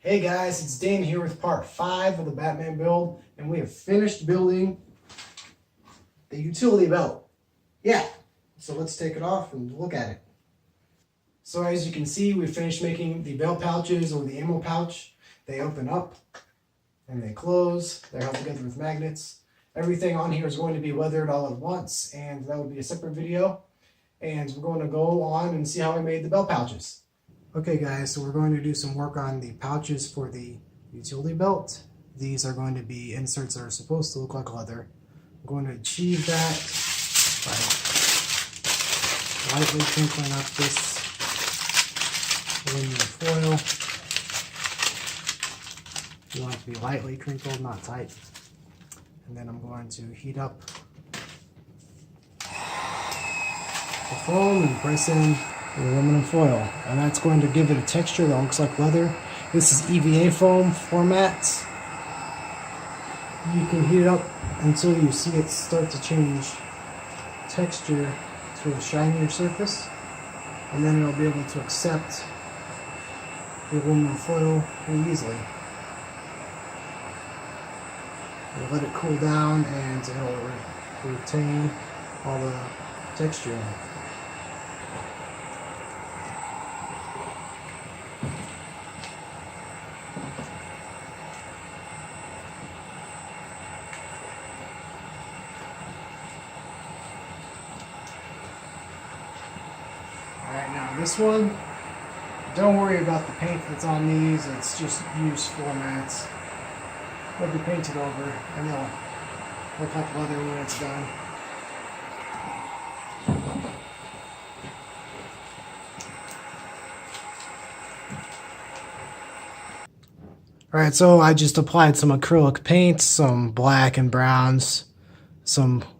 Hey guys, it's Dan here with part 5 of the Batman build, and we have finished building the utility belt. Yeah, so let's take it off and look at it. So as you can see, we finished making the belt pouches or the ammo pouch. They open up and they close. They're held together with magnets. Everything on here is going to be weathered all at once, and that will be a separate video. And we're going to go on and see how we made the belt pouches. Okay guys, so we're going to do some work on the pouches for the utility belt. These are going to be inserts that are supposed to look like leather. I'm going to achieve that by lightly crinkling up this aluminum foil. You want it to be lightly crinkled, not tight. And then I'm going to heat up the foam and press in the aluminum foil, and that's going to give it a texture that looks like leather. This is EVA foam format. You can heat it up until you see it start to change texture to a shinier surface, and then it'll be able to accept the aluminum foil pretty easily. We'll let it cool down and it'll retain all the texture in it. Alright, now this one, don't worry about the paint that's on these, it's just used formats. They'll be painted over and they'll look like leather when it's done. Alright, so I just applied some acrylic paint, some black and browns,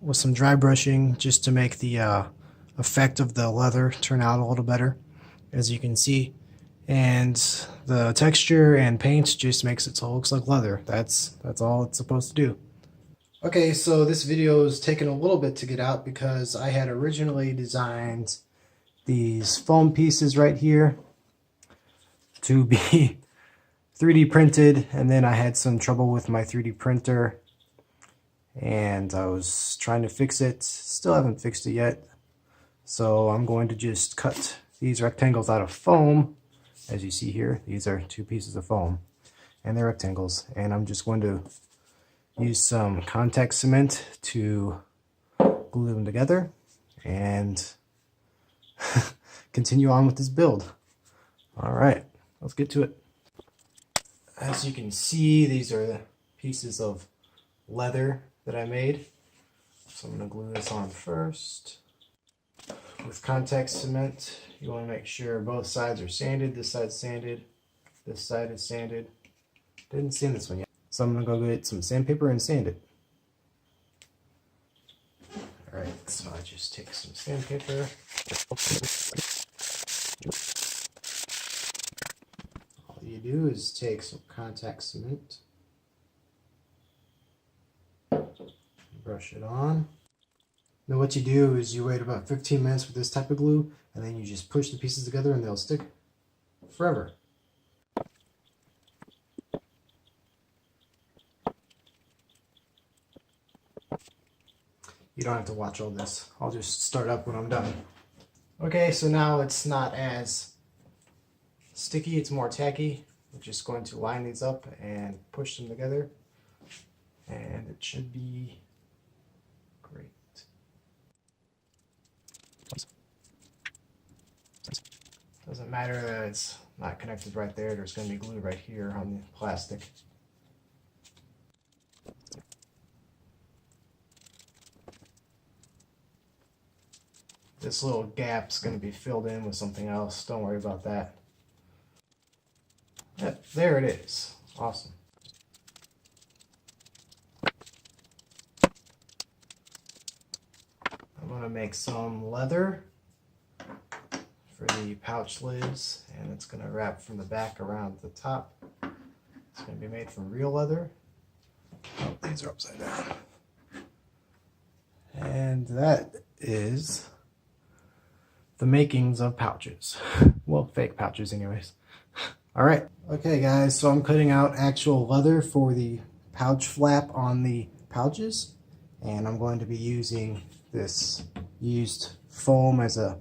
with some dry brushing just to make the effect of the leather turn out a little better, as you can see. And the texture and paint just makes it so it looks like leather. That's all it's supposed to do. Okay, so this video is taking a little bit to get out because I had originally designed these foam pieces right here to be 3D printed, and then I had some trouble with my 3D printer and I was trying to fix it. Still haven't fixed it yet. So I'm going to just cut these rectangles out of foam. As you see here, these are 2 pieces of foam and they're rectangles, and I'm just going to use some contact cement to glue them together and continue on with this build. Alright, let's get to it. As you can see, these are the pieces of leather that I made. So I'm going to glue this on first. With contact cement, you want to make sure both sides are sanded. This side's sanded, this side is sanded. Didn't sand this one yet. So I'm going to go get some sandpaper and sand it. Alright, so I just take some sandpaper. All you do is take some contact cement, brush it on. Now what you do is you wait about 15 minutes with this type of glue, and then you just push the pieces together and they'll stick forever. You don't have to watch all this. I'll just start up when I'm done. Okay, so now it's not as sticky, it's more tacky. I'm just going to line these up and push them together, and it should be great. Doesn't matter that it's not connected right there, there's going to be glue right here on the plastic. This little gap's going to be filled in with something else, don't worry about that. Yep, there it is. Awesome. I'm going to make some leather for the pouch lids, and it's going to wrap from the back around the top. It's going to be made from real leather. Oh, these are upside down. And that is the makings of pouches. Well, fake pouches anyways. All right. Okay, guys, so I'm cutting out actual leather for the pouch flap on the pouches, and I'm going to be using this used foam as a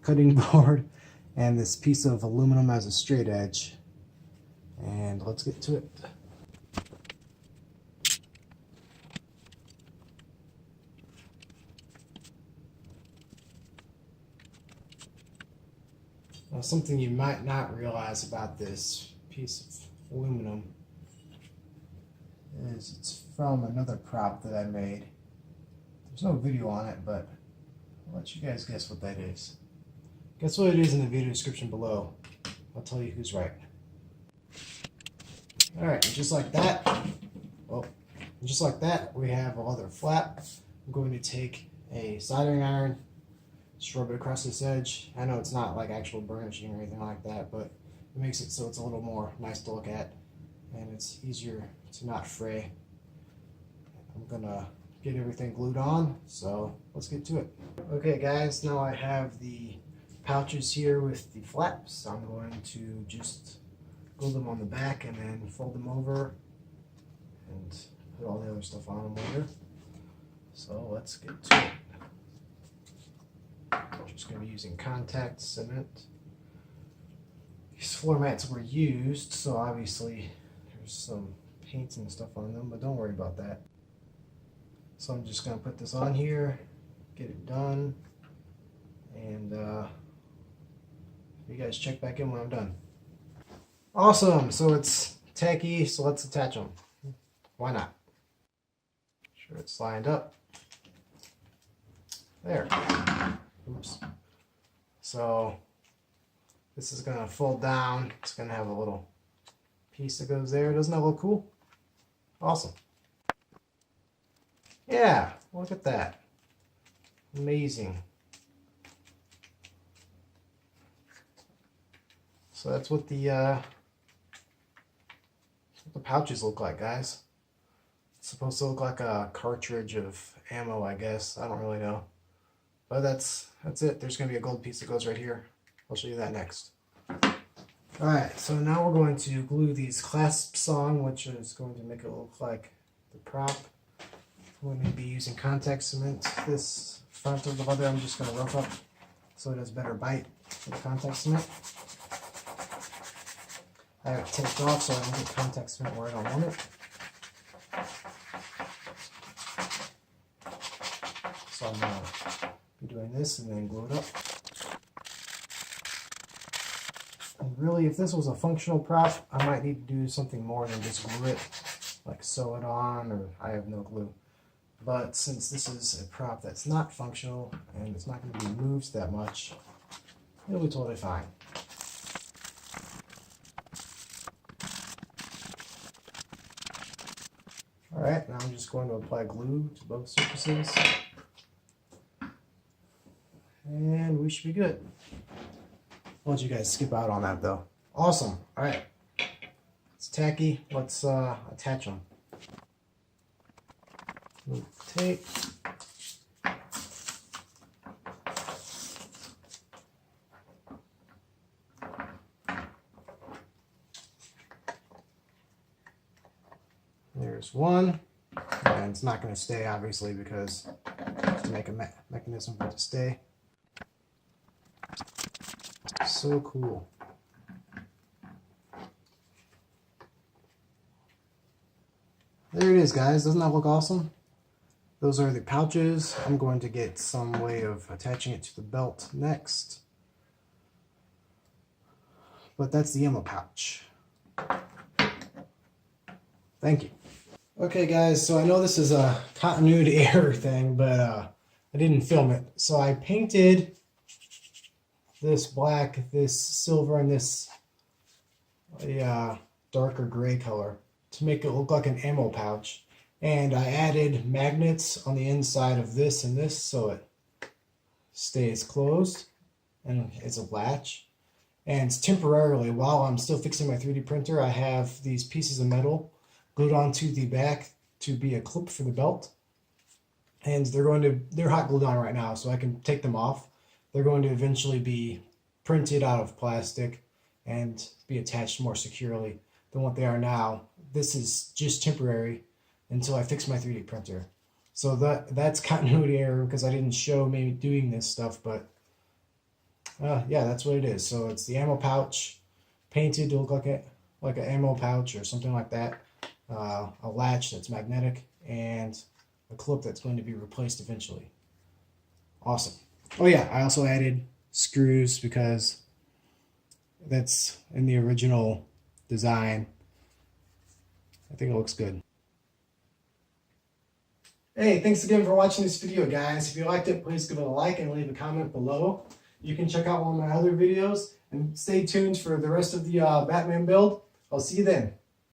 cutting board and this piece of aluminum as a straight edge. And let's get to it. Now, something you might not realize about this piece of aluminum is it's from another prop that I made. There's no video on it, but I'll let you guys guess what that is. Guess what it is in the video description below. I'll tell you who's right. Alright, just like that, we have a leather flap. I'm going to take a soldering iron, just rub it across this edge. I know it's not like actual burnishing or anything like that, but it makes it so it's a little more nice to look at, and it's easier to not fray. I'm gonna get everything glued on, so let's get to it. Okay guys, now I have the pouches here with the flaps. I'm going to just glue them on the back and then fold them over and put all the other stuff on them later. So let's get to it. I'm just going to be using contact cement. These floor mats were used, so obviously there's some paints and stuff on them, but don't worry about that. So I'm just going to put this on here, get it done, and you guys check back in when I'm done. Awesome, so it's tacky, so let's attach them. Why not? Sure it's lined up. There. Oops. So this is going to fold down. It's going to have a little piece that goes there. Doesn't that look cool? Awesome. Yeah, look at that. Amazing. So that's what the pouches look like, guys. It's supposed to look like a cartridge of ammo, I guess. I don't really know. But that's it. There's going to be a gold piece that goes right here. I'll show you that next. Alright, so now we're going to glue these clasps on, which is going to make it look like the prop. I'm going to be using contact cement. This front of the leather I'm just going to rough up so it has better bite for the contact cement. I have it taped off so I don't get contact cement where I don't want it. So I'm going to be doing this and then glue it up. And really, if this was a functional prop, I might need to do something more than just glue it, like sew it on, or I have no glue. But since this is a prop that's not functional and it's not going to be moved that much, it'll be totally fine. Alright, now I'm just going to apply glue to both surfaces. And we should be good. I'll let you guys skip out on that though. Awesome. Alright. It's tacky. Let's attach them. Move the tape. There's one, and it's not going to stay obviously because I have to make a mechanism for it to stay. So cool. There it is, guys. Doesn't that look awesome? Those are the pouches. I'm going to get some way of attaching it to the belt next. But that's the ammo pouch. Thank you. Okay guys, so I know this is a continuity error thing, but I didn't film it. So I painted this black, this silver, and this darker gray color to make it look like an ammo pouch. And I added magnets on the inside of this and this so it stays closed and it's a latch. And temporarily, while I'm still fixing my 3D printer, I have these pieces of metal glued onto the back to be a clip for the belt. And they're hot glued on right now, so I can take them off. They're going to eventually be printed out of plastic and be attached more securely than what they are now. This is just temporary until I fix my 3D printer. So that's continuity error because I didn't show maybe doing this stuff, but yeah, that's what it is. So it's the ammo pouch painted to look like an ammo pouch or something like that. A latch that's magnetic, and a clip that's going to be replaced eventually. Awesome. Oh yeah, I also added screws because that's in the original design. I think it looks good. Hey, thanks again for watching this video, guys. If you liked it, please give it a like and leave a comment below. You can check out one of my other videos and stay tuned for the rest of the Batman build. I'll see you then.